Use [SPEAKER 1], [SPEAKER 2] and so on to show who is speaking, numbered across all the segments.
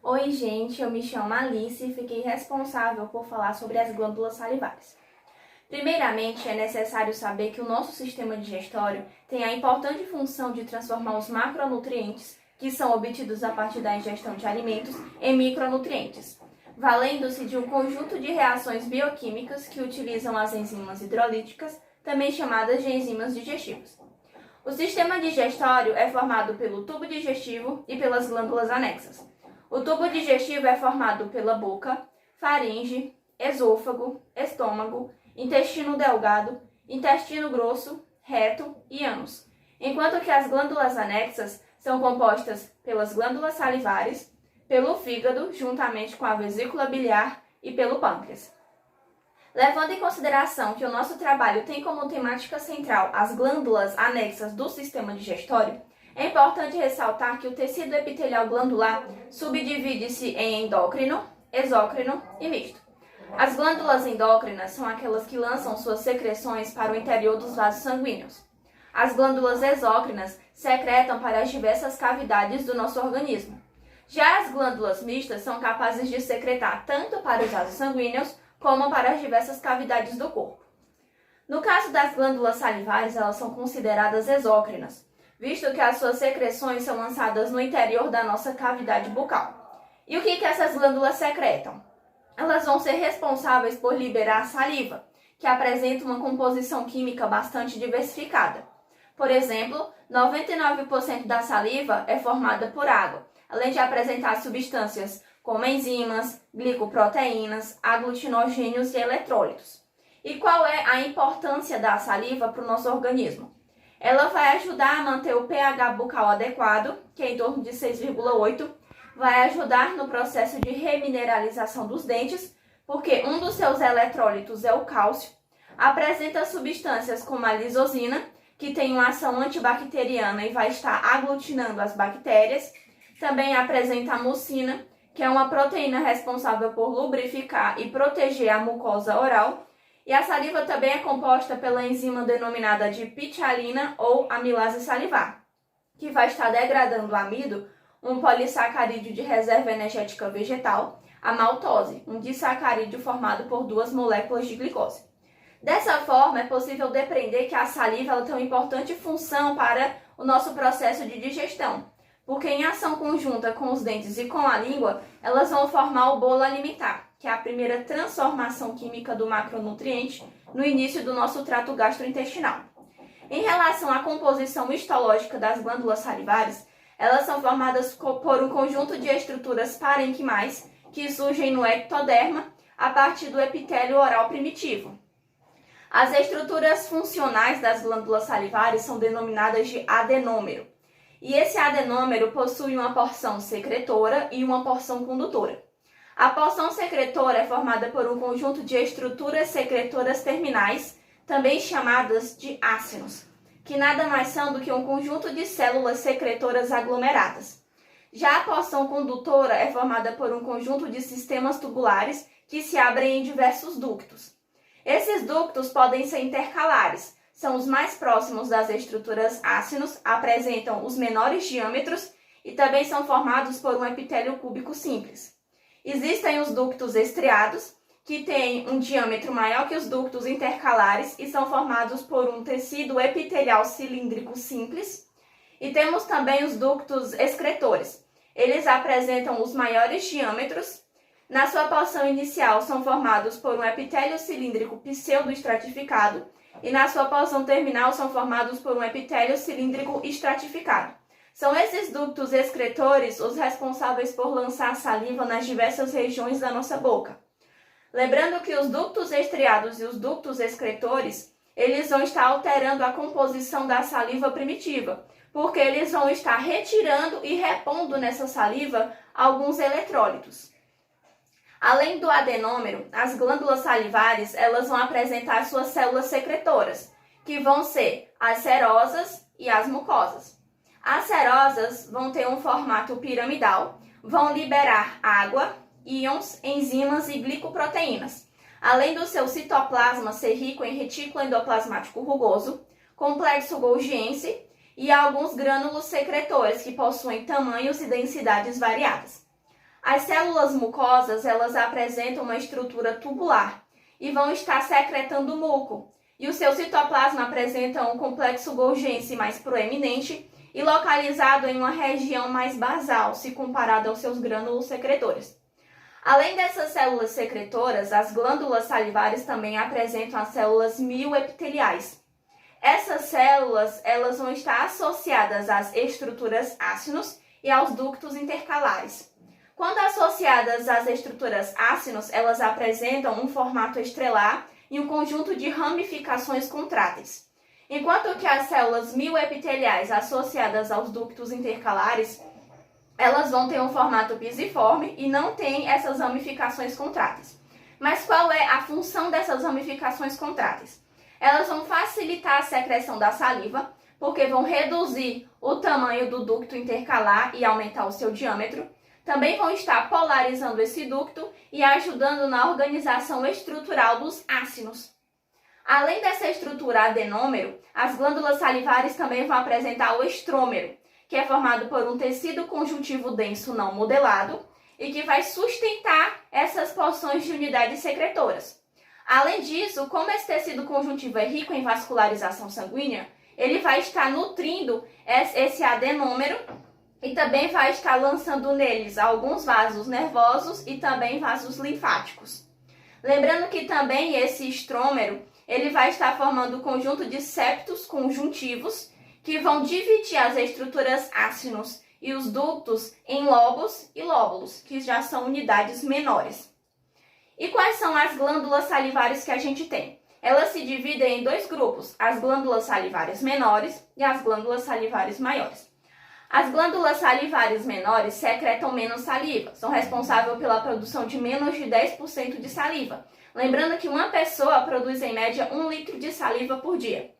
[SPEAKER 1] Oi, gente, eu me chamo Alice e fiquei responsável por falar sobre as glândulas salivares. Primeiramente, é necessário saber que o nosso sistema digestório tem a importante função de transformar os macronutrientes, que são obtidos a partir da ingestão de alimentos, em micronutrientes, valendo-se de um conjunto de reações bioquímicas que utilizam as enzimas hidrolíticas, também chamadas de enzimas digestivas. O sistema digestório é formado pelo tubo digestivo e pelas glândulas anexas. O tubo digestivo é formado pela boca, faringe, esôfago, estômago, intestino delgado, intestino grosso, reto e ânus, enquanto que as glândulas anexas são compostas pelas glândulas salivares, pelo fígado, juntamente com a vesícula biliar e pelo pâncreas. Levando em consideração que o nosso trabalho tem como temática central as glândulas anexas do sistema digestório, é importante ressaltar que o tecido epitelial glandular subdivide-se em endócrino, exócrino e misto. As glândulas endócrinas são aquelas que lançam suas secreções para o interior dos vasos sanguíneos. As glândulas exócrinas secretam para as diversas cavidades do nosso organismo. Já as glândulas mistas são capazes de secretar tanto para os vasos sanguíneos como para as diversas cavidades do corpo. No caso das glândulas salivares, elas são consideradas exócrinas, visto que as suas secreções são lançadas no interior da nossa cavidade bucal. E o que essas glândulas secretam? Elas vão ser responsáveis por liberar a saliva, que apresenta uma composição química bastante diversificada. Por exemplo, 99% da saliva é formada por água, além de apresentar substâncias como enzimas, glicoproteínas, aglutinogênios e eletrólitos. E qual é a importância da saliva para o nosso organismo? Ela vai ajudar a manter o pH bucal adequado, que é em torno de 6,8, vai ajudar no processo de remineralização dos dentes, porque um dos seus eletrólitos é o cálcio, apresenta substâncias como a lisozina, que tem uma ação antibacteriana e vai estar aglutinando as bactérias, também apresenta a mucina, que é uma proteína responsável por lubrificar e proteger a mucosa oral, e a saliva também é composta pela enzima denominada de pitialina ou amilase salivar, que vai estar degradando o amido, um polissacarídeo de reserva energética vegetal, a maltose, um disacarídeo formado por duas moléculas de glicose. Dessa forma, é possível depreender que a saliva ela tem uma importante função para o nosso processo de digestão, porque em ação conjunta com os dentes e com a língua, elas vão formar o bolo alimentar, que é a primeira transformação química do macronutriente no início do nosso trato gastrointestinal. Em relação à composição histológica das glândulas salivares, elas são formadas por um conjunto de estruturas parênquimais que surgem no ectoderma a partir do epitélio oral primitivo. As estruturas funcionais das glândulas salivares são denominadas de adenômero. E esse adenômero possui uma porção secretora e uma porção condutora. A porção secretora é formada por um conjunto de estruturas secretoras terminais, também chamadas de ácinos, que nada mais são do que um conjunto de células secretoras aglomeradas. Já a porção condutora é formada por um conjunto de sistemas tubulares que se abrem em diversos ductos. Esses ductos podem ser intercalares, são os mais próximos das estruturas ácinos, apresentam os menores diâmetros e também são formados por um epitélio cúbico simples. Existem os ductos estriados, que têm um diâmetro maior que os ductos intercalares e são formados por um tecido epitelial cilíndrico simples. E temos também os ductos excretores. Eles apresentam os maiores diâmetros. Na sua porção inicial são formados por um epitélio cilíndrico pseudoestratificado e na sua porção terminal são formados por um epitélio cilíndrico estratificado. São esses ductos excretores os responsáveis por lançar saliva nas diversas regiões da nossa boca. Lembrando que os ductos estriados e os ductos excretores, eles vão estar alterando a composição da saliva primitiva, porque eles vão estar retirando e repondo nessa saliva alguns eletrólitos. Além do adenômero, as glândulas salivares elas vão apresentar suas células secretoras, que vão ser as serosas e as mucosas. As serosas vão ter um formato piramidal, vão liberar água, íons, enzimas e glicoproteínas, além do seu citoplasma ser rico em retículo endoplasmático rugoso, complexo golgiense e alguns grânulos secretores que possuem tamanhos e densidades variadas. As células mucosas, elas apresentam uma estrutura tubular e vão estar secretando muco. E o seu citoplasma apresenta um complexo Golgi mais proeminente e localizado em uma região mais basal, se comparado aos seus grânulos secretores. Além dessas células secretoras, as glândulas salivares também apresentam as células mioepiteliais. Essas células, elas vão estar associadas às estruturas ácinos e aos ductos intercalares. Quando associadas às estruturas ácinos, elas apresentam um formato estrelar e um conjunto de ramificações contráteis. Enquanto que as células mioepiteliais associadas aos ductos intercalares, elas vão ter um formato pisiforme e não têm essas ramificações contráteis. Mas qual é a função dessas ramificações contráteis? Elas vão facilitar a secreção da saliva, porque vão reduzir o tamanho do ducto intercalar e aumentar o seu diâmetro. Também vão estar polarizando esse ducto e ajudando na organização estrutural dos ácinos. Além dessa estrutura adenômero, as glândulas salivares também vão apresentar o estrômero, que é formado por um tecido conjuntivo denso não modelado e que vai sustentar essas porções de unidades secretoras. Além disso, como esse tecido conjuntivo é rico em vascularização sanguínea, ele vai estar nutrindo esse adenômero e também vai estar lançando neles alguns vasos nervosos e também vasos linfáticos. Lembrando que também esse estrômero, ele vai estar formando um conjunto de septos conjuntivos que vão dividir as estruturas ácinos e os ductos em lobos e lóbulos, que já são unidades menores. E quais são as glândulas salivares que a gente tem? Elas se dividem em dois grupos, as glândulas salivares menores e as glândulas salivares maiores. As glândulas salivares menores secretam menos saliva, são responsáveis pela produção de menos de 10% de saliva. Lembrando que uma pessoa produz em média 1 litro de saliva por dia.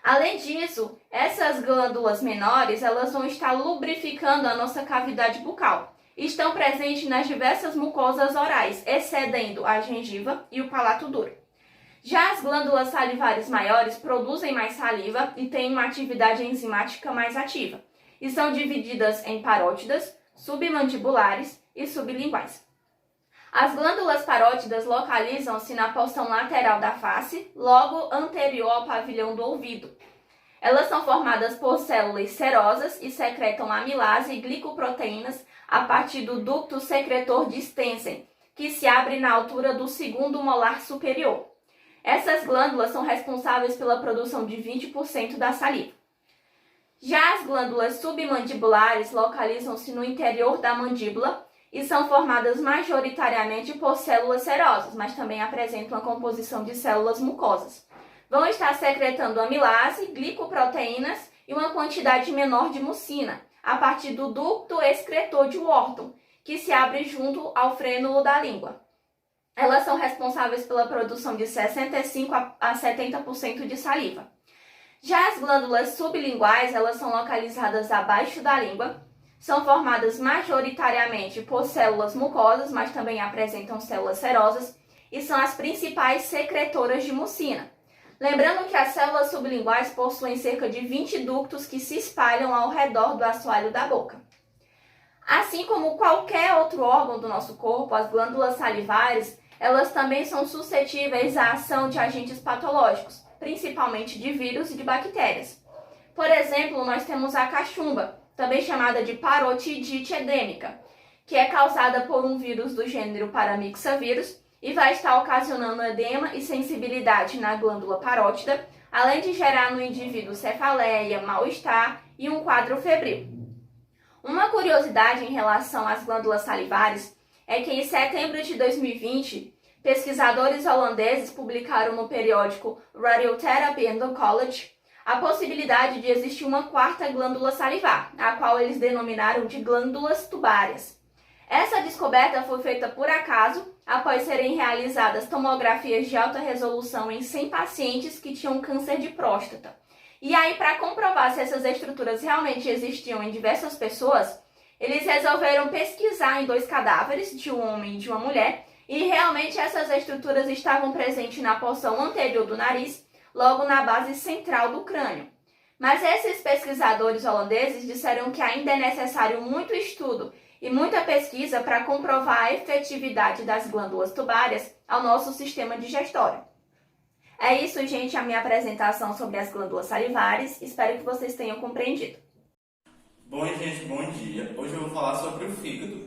[SPEAKER 1] Além disso, essas glândulas menores, elas vão estar lubrificando a nossa cavidade bucal. Estão presentes nas diversas mucosas orais, excedendo a gengiva e o palato duro. Já as glândulas salivares maiores produzem mais saliva e têm uma atividade enzimática mais ativa. E são divididas em parótidas, submandibulares e sublinguais. As glândulas parótidas localizam-se na porção lateral da face, logo anterior ao pavilhão do ouvido. Elas são formadas por células serosas e secretam amilase e glicoproteínas a partir do ducto secretor de Stensen, que se abre na altura do segundo molar superior. Essas glândulas são responsáveis pela produção de 20% da saliva. Já as glândulas submandibulares localizam-se no interior da mandíbula e são formadas majoritariamente por células serosas, mas também apresentam a composição de células mucosas. Vão estar secretando amilase, glicoproteínas e uma quantidade menor de mucina, a partir do ducto excretor de Wharton, que se abre junto ao frênulo da língua. Elas são responsáveis pela produção de 65% a 70% de saliva. Já as glândulas sublinguais, elas são localizadas abaixo da língua, são formadas majoritariamente por células mucosas, mas também apresentam células serosas e são as principais secretoras de mucina. Lembrando que as células sublinguais possuem cerca de 20 ductos que se espalham ao redor do assoalho da boca. Assim como qualquer outro órgão do nosso corpo, as glândulas salivares, elas também são suscetíveis à ação de agentes patológicos, principalmente de vírus e de bactérias. Por exemplo, nós temos a cachumba, também chamada de parotidite edêmica, que é causada por um vírus do gênero Paramyxavírus e vai estar ocasionando edema e sensibilidade na glândula parótida, além de gerar no indivíduo cefaleia, mal-estar e um quadro febril. Uma curiosidade em relação às glândulas salivares é que em setembro de 2020, pesquisadores holandeses publicaram no periódico Radiotherapy and Oncology a possibilidade de existir uma quarta glândula salivar, a qual eles denominaram de glândulas tubárias. Essa descoberta foi feita por acaso, após serem realizadas tomografias de alta resolução em 100 pacientes que tinham câncer de próstata. E aí, para comprovar se essas estruturas realmente existiam em diversas pessoas, eles resolveram pesquisar em 2 cadáveres, de um homem e de uma mulher, e realmente essas estruturas estavam presentes na porção anterior do nariz, logo na base central do crânio. Mas esses pesquisadores holandeses disseram que ainda é necessário muito estudo e muita pesquisa para comprovar a efetividade das glândulas tubárias ao nosso sistema digestório. É isso, gente, a minha apresentação sobre as glândulas salivares. Espero que vocês tenham compreendido.
[SPEAKER 2] Bom, gente, bom dia. Hoje eu vou falar sobre o fígado.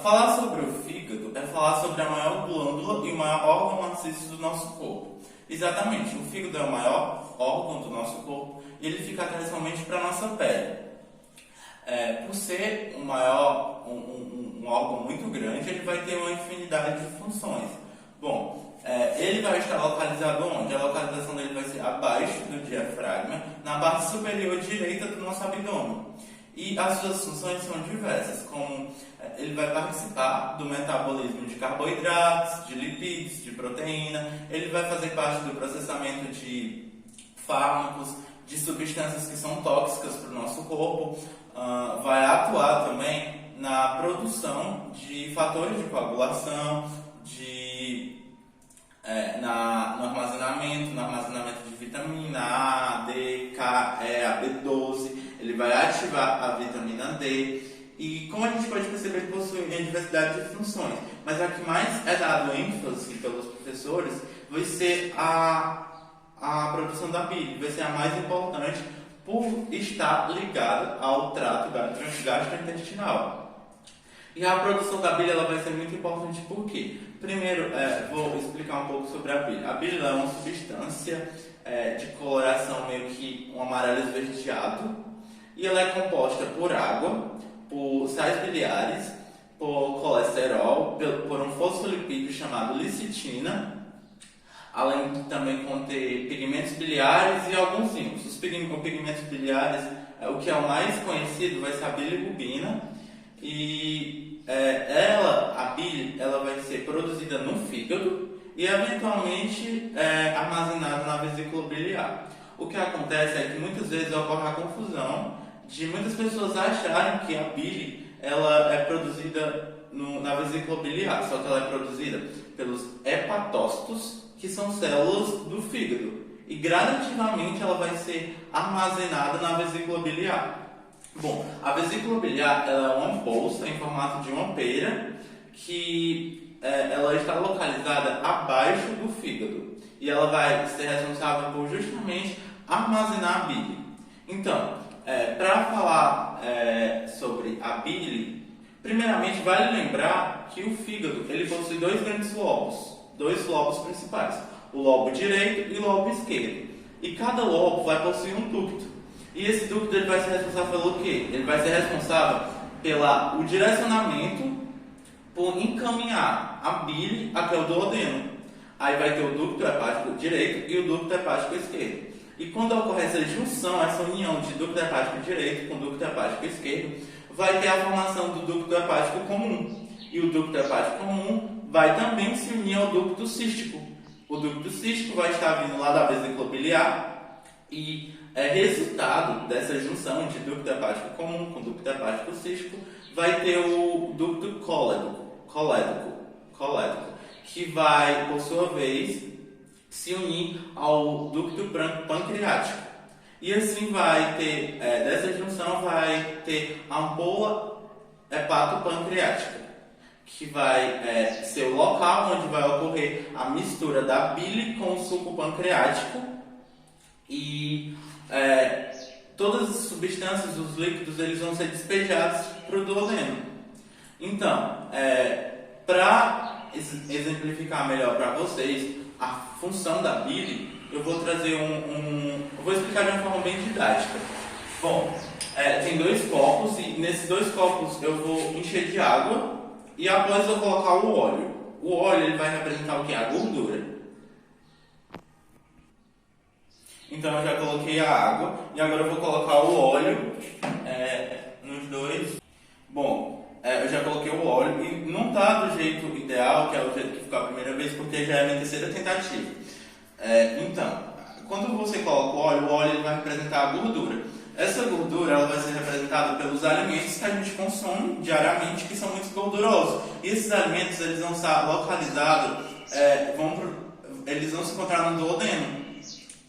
[SPEAKER 2] Falar sobre o fígado é falar sobre a maior glândula e o maior órgão maciço do nosso corpo. Exatamente, o fígado é o maior órgão do nosso corpo e ele fica atrás somente para a nossa pele. Por ser um órgão muito grande, ele vai ter uma infinidade de funções. Bom, ele vai estar localizado onde? A localização dele vai ser abaixo do diafragma, na parte superior direita do nosso abdômen. E as suas funções são diversas, como ele vai participar do metabolismo de carboidratos, de lipídios, de proteína, ele vai fazer parte do processamento de fármacos, de substâncias que são tóxicas para o nosso corpo, vai atuar também na produção de fatores de coagulação, no armazenamento de vitamina A, D, K, E, a B12, ele vai ativar a vitamina D e, como a gente pode perceber, ele possui uma diversidade de funções, mas a que mais é dado ênfase pelos professores vai ser a produção da bile, vai ser a mais importante por estar ligada ao trato gastrointestinal. E a produção da bile ela vai ser muito importante por quê? Primeiro, vou explicar um pouco sobre a bile. A bile é uma substância de coloração meio que um amarelo esverdeado e ela é composta por água, por sais biliares, por colesterol, por um fosfolipídio chamado lecitina, além de também conter pigmentos biliares e alguns íons. Os pigmentos biliares, o que é o mais conhecido, vai ser a bilirrubina. E a bile ela vai ser produzida no fígado e eventualmente armazenada na vesícula biliar. O que acontece é que muitas vezes ocorre a confusão de muitas pessoas acharem que a bile ela é produzida na vesícula biliar, só que ela é produzida pelos hepatócitos, que são células do fígado, e gradativamente ela vai ser armazenada na vesícula biliar. Bom, a vesícula biliar ela é uma bolsa em formato de uma pera que ela está localizada abaixo do fígado e ela vai ser responsável por justamente armazenar a bile. Então, para falar sobre a bile, primeiramente vale lembrar que o fígado ele possui dois grandes lobos principais, o lobo direito e o lobo esquerdo, e cada lobo vai possuir um ducto. E esse ducto ele vai ser responsável pelo quê? Ele vai ser responsável pelo direcionamento, por encaminhar a bile até o duodeno. Aí vai ter o ducto hepático direito e o ducto hepático esquerdo. E quando ocorre essa junção, essa união de ducto hepático direito com ducto hepático esquerdo, vai ter a formação do ducto hepático comum. E o ducto hepático comum vai também se unir ao ducto cístico. O ducto cístico vai estar vindo lá da vesícula biliar e resultado dessa junção de ducto hepático comum com ducto hepático cístico vai ter o ducto colédoco, que vai, por sua vez, se unir ao ducto pancreático. E assim vai ter, dessa junção vai ter a ampola hepatopancreática, que vai ser o local onde vai ocorrer a mistura da bile com o suco pancreático e todas as substâncias, os líquidos, eles vão ser despejados para o duodeno. Então, para exemplificar melhor para vocês a função da bile, eu vou trazer eu vou explicar de uma forma bem didática. Bom, tem dois copos e nesses dois copos eu vou encher de água e após eu colocar o óleo. O óleo ele vai representar o que? A gordura. Então eu já coloquei a água e agora eu vou colocar o óleo nos dois. Bom, eu já coloquei o óleo e não está do jeito ideal, que é o jeito que ficou a primeira vez, porque já é a minha terceira tentativa. Então, quando você coloca o óleo ele vai representar a gordura. Essa gordura ela vai ser representada pelos alimentos que a gente consome diariamente, que são muito gordurosos. E esses alimentos eles vão estar localizados, eles vão se encontrar no duodeno.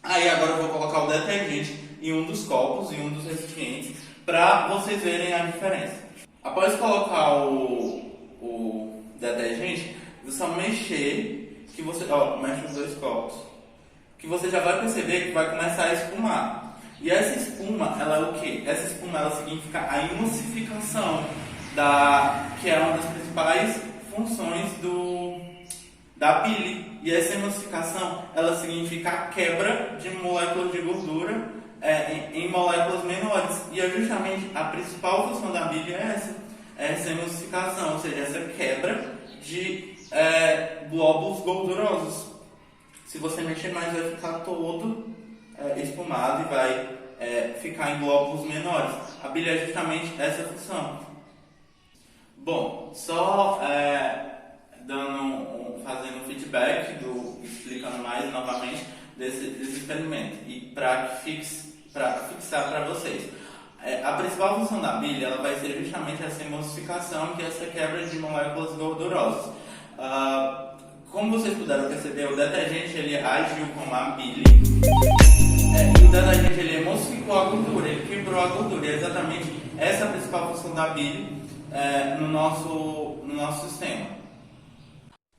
[SPEAKER 2] Aí agora eu vou colocar o detergente em um dos copos, em um dos recipientes, para vocês verem a diferença. Após colocar o detergente, você só mexer, que você, mexe os 2 copos, que você já vai perceber que vai começar a espumar. E essa espuma, ela é o quê? Essa espuma, ela significa a emulsificação, que é uma das principais funções da bile. E essa emulsificação, ela significa a quebra de moléculas de gordura em moléculas menores. E é justamente a principal função da bile essa emulsificação, ou seja, essa quebra de glóbulos gordurosos. Se você mexer mais, vai ficar todo espumado e vai ficar em glóbulos menores. A bile é justamente essa função. Bom, só fazendo um feedback, explicando mais novamente desse experimento e para fixar para vocês. A principal função da bile ela vai ser justamente essa emulsificação, que é essa quebra de moléculas gordurosas. Como vocês puderam perceber, o detergente ele agiu como a bile, e o detergente ele emulsificou a gordura, ele quebrou a gordura. E é exatamente essa a principal função da bile no nosso sistema.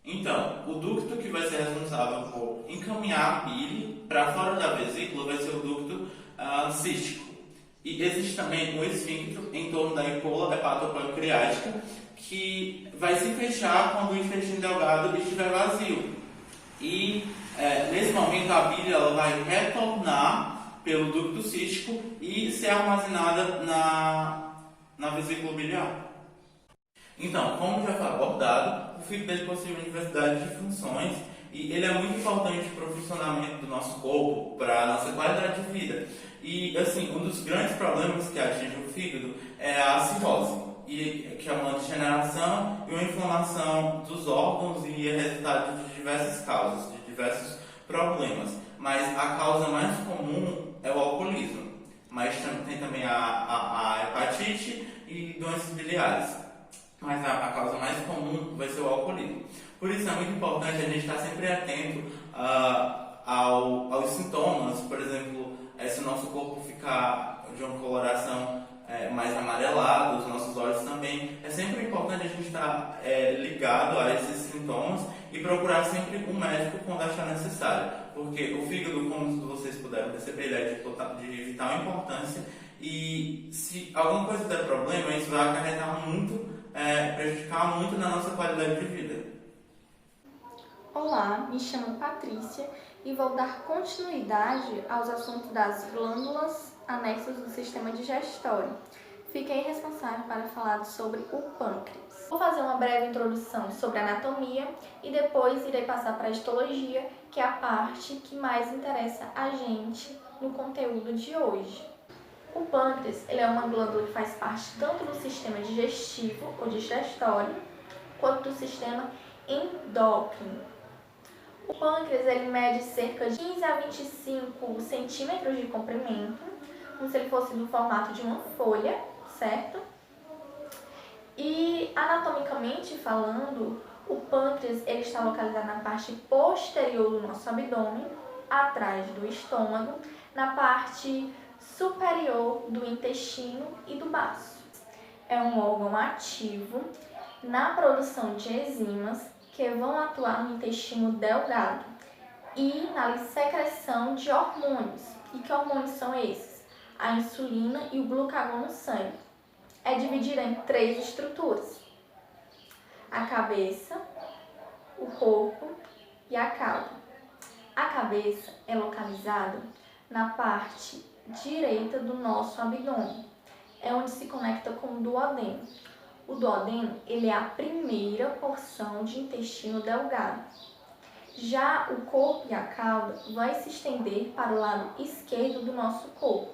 [SPEAKER 2] Então, o ducto que vai ser responsável por encaminhar a bile para fora da vesícula vai ser o ducto cístico. E existe também um esfíncter em torno da ampola hepatopancreática que vai se fechar quando o intestino delgado estiver vazio. E nesse momento a bile ela vai retornar pelo ducto cístico e ser armazenada na vesícula biliar. Então, como já foi abordado, o fígado ele possui uma diversidade de funções e ele é muito importante para o funcionamento do nosso corpo, para a nossa qualidade de vida. E, assim, um dos grandes problemas que atinge o fígado é a cirrose, que é uma degeneração e uma inflamação dos órgãos e é resultado de diversas causas, de diversos problemas. Mas a causa mais comum é o alcoolismo, mas tem também a hepatite e doenças biliares. Mas a causa mais comum vai ser o alcoolismo. Por isso é muito importante a gente estar sempre atento aos sintomas. Por exemplo, se o nosso corpo ficar de uma coloração mais amarelada, os nossos olhos também. É sempre importante a gente estar ligado a esses sintomas e procurar sempre um médico quando achar necessário. Porque o fígado, como vocês puderam perceber, ele é de vital importância. E se alguma coisa der problema, isso vai acarretar muito, prejudicar muito na nossa qualidade de vida.
[SPEAKER 3] Olá, me chamo Patrícia e vou dar continuidade aos assuntos das glândulas anexas do sistema digestório. Fiquei responsável para falar sobre o pâncreas. Vou fazer uma breve introdução sobre a anatomia e depois irei passar para a histologia, que é a parte que mais interessa a gente no conteúdo de hoje. O pâncreas ele é uma glândula que faz parte tanto do sistema digestivo ou digestório, quanto do sistema endócrino. O pâncreas ele mede cerca de 15 a 25 centímetros de comprimento, como se ele fosse do formato de uma folha, certo? E anatomicamente falando, o pâncreas ele está localizado na parte posterior do nosso abdômen, atrás do estômago, na parte superior do intestino e do baço. É um órgão ativo na produção de enzimas que vão atuar no intestino delgado e na secreção de hormônios. E que hormônios são esses? A insulina e o glucagon no sangue. É dividida em 3 estruturas: a cabeça, o corpo e a cauda. A cabeça é localizada na parte direita do nosso abdômen, é onde se conecta com o duodeno. O duodeno ele é a primeira porção de intestino delgado. Já o corpo e a cauda vai se estender para o lado esquerdo do nosso corpo.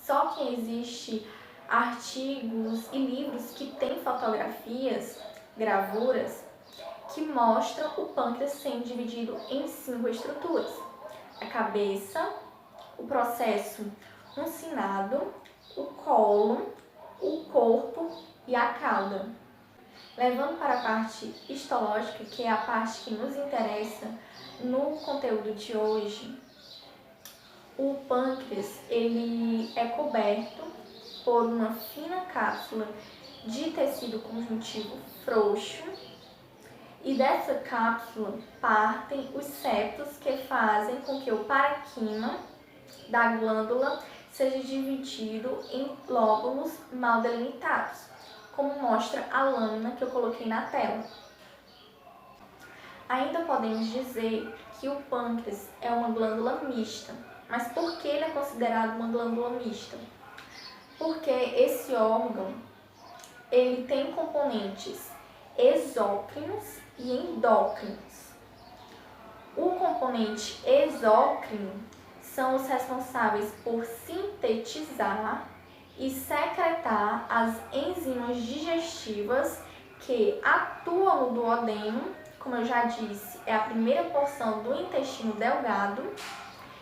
[SPEAKER 3] Só que existe artigos e livros que têm fotografias, gravuras, que mostram o pâncreas sendo dividido em 5 estruturas: a cabeça, o processo uncinado, o colo, o corpo e a cauda. Levando para a parte histológica, que é a parte que nos interessa no conteúdo de hoje, o pâncreas ele é coberto por uma fina cápsula de tecido conjuntivo frouxo, e dessa cápsula partem os septos que fazem com que o parênquima da glândula seja dividido em lóbulos mal delimitados, como mostra a lâmina que eu coloquei na tela. Ainda podemos dizer que o pâncreas é uma glândula mista. Mas por que ele é considerado uma glândula mista? Porque esse órgão ele tem componentes exócrinos e endócrinos. O componente exócrino são os responsáveis por sintetizar e secretar as enzimas digestivas que atuam no duodeno, como eu já disse, é a primeira porção do intestino delgado,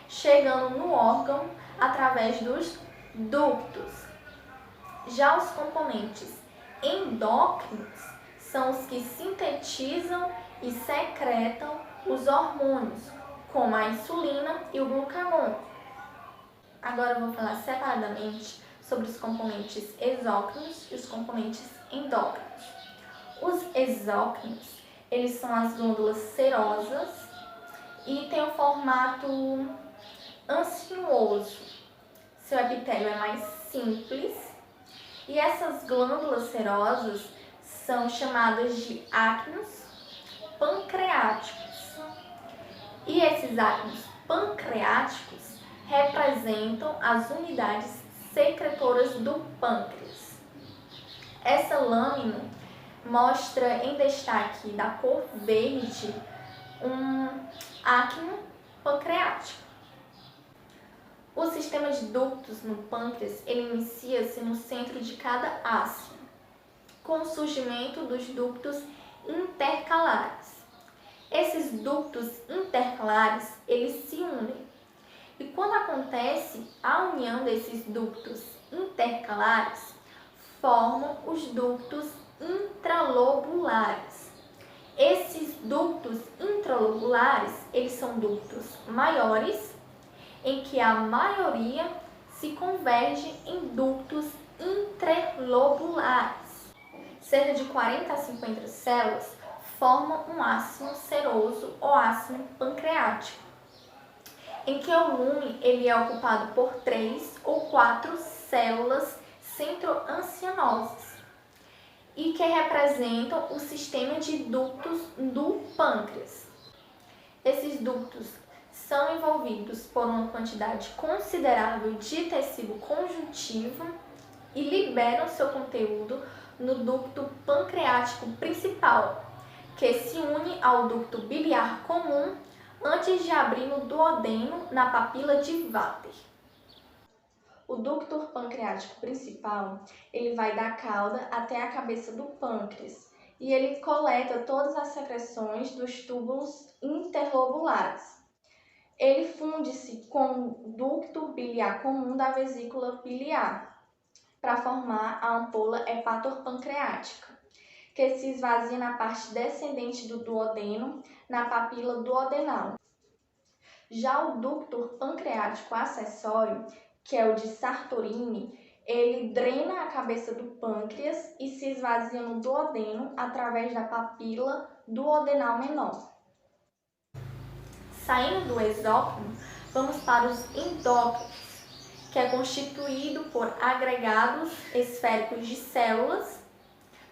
[SPEAKER 3] chegando no órgão através dos ductos. Já os componentes endócrinos são os que sintetizam e secretam os hormônios, como a insulina e o glucagon. Agora eu vou falar separadamente sobre os componentes exócrinos e os componentes endócrinos. Os exócrinos, eles são as glândulas serosas e têm um formato ansinuoso. Seu epitélio é mais simples e essas glândulas serosas são chamadas de áquinos pancreáticos. E esses áquinos pancreáticos representam as unidades secretoras do pâncreas. Essa lâmina mostra em destaque da cor verde um áquino pancreático. O sistema de ductos no pâncreas ele inicia-se no centro de cada ácido, com o surgimento dos ductos intercalares. Esses ductos intercalares eles se unem. E quando acontece a união desses ductos intercalares, formam os ductos intralobulares. Esses ductos intralobulares, eles são ductos maiores, em que a maioria se converge em ductos interlobulares. Cerca de 40 a 50 células formam um ácido seroso ou ácido pancreático, em que o lume ele é ocupado por 3 ou 4 células centroancianosas e que representam o sistema de ductos do pâncreas. Esses ductos são envolvidos por uma quantidade considerável de tecido conjuntivo e liberam seu conteúdo no ducto pancreático principal, que se une ao ducto biliar comum antes de abrir no duodeno na papila de Vater. O ducto pancreático principal, ele vai da cauda até a cabeça do pâncreas e ele coleta todas as secreções dos túbulos interlobulares. Ele funde-se com o ducto biliar comum da vesícula biliar para formar a ampola hepatopancreática, que se esvazia na parte descendente do duodeno, na papila duodenal. Já o ducto pancreático acessório, que é o de Sartorini, ele drena a cabeça do pâncreas e se esvazia no duodeno através da papila duodenal menor. Saindo do exócrino, vamos para os endócrinos, que é constituído por agregados esféricos de células,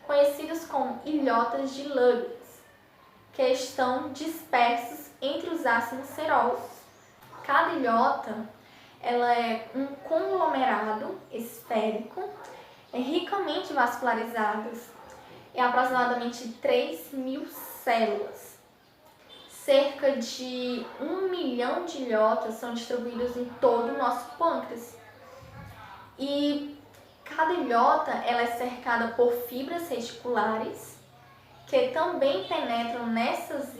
[SPEAKER 3] conhecidos como ilhotas de Lugers, que estão dispersos entre os ácidos serosos. Cada ilhota ela é um conglomerado esférico, ricamente vascularizadas, é aproximadamente 3.000 células. Cerca de 1 milhão de ilhotas são distribuídas em todo o nosso pâncreas. E cada ilhota ela é cercada por fibras reticulares, que também penetram nessas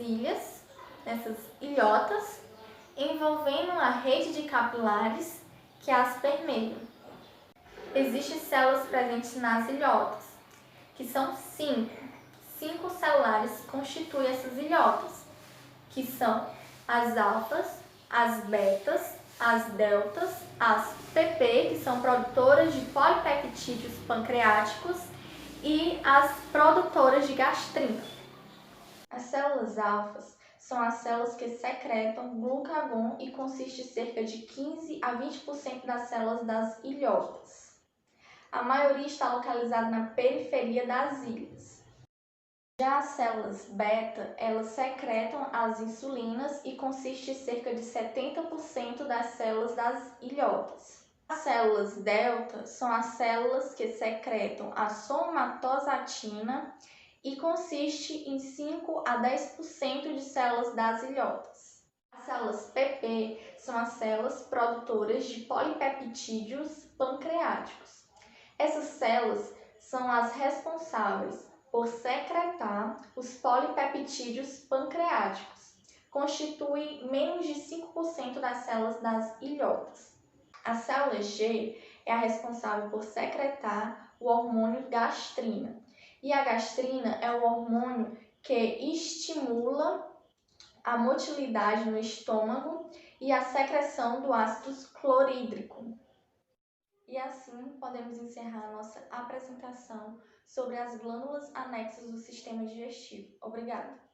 [SPEAKER 3] ilhotas, envolvendo a rede de capilares que as permeiam. Existem células presentes nas ilhotas, que são 5. 5 celulares constituem essas ilhotas, que são as alfas, as betas, as deltas, as PP, que são produtoras de polipeptídeos pancreáticos, e as produtoras de gastrina. As células alfas são as células que secretam glucagon e consiste em cerca de 15 a 20% das células das ilhotas. A maioria está localizada na periferia das ilhas. Já as células beta, elas secretam as insulinas e consiste em cerca de 70% das células das ilhotas. As células delta são as células que secretam a somatostatina e consiste em 5 a 10% de células das ilhotas. As células PP são as células produtoras de polipeptídeos pancreáticos. Essas células são as responsáveis por secretar os polipeptídeos pancreáticos. Constituem menos de 5% das células das ilhotas. A célula G é a responsável por secretar o hormônio gastrina. E a gastrina é o hormônio que estimula a motilidade no estômago e a secreção do ácido clorídrico. E assim podemos encerrar a nossa apresentação sobre as glândulas anexas do sistema digestivo. Obrigada!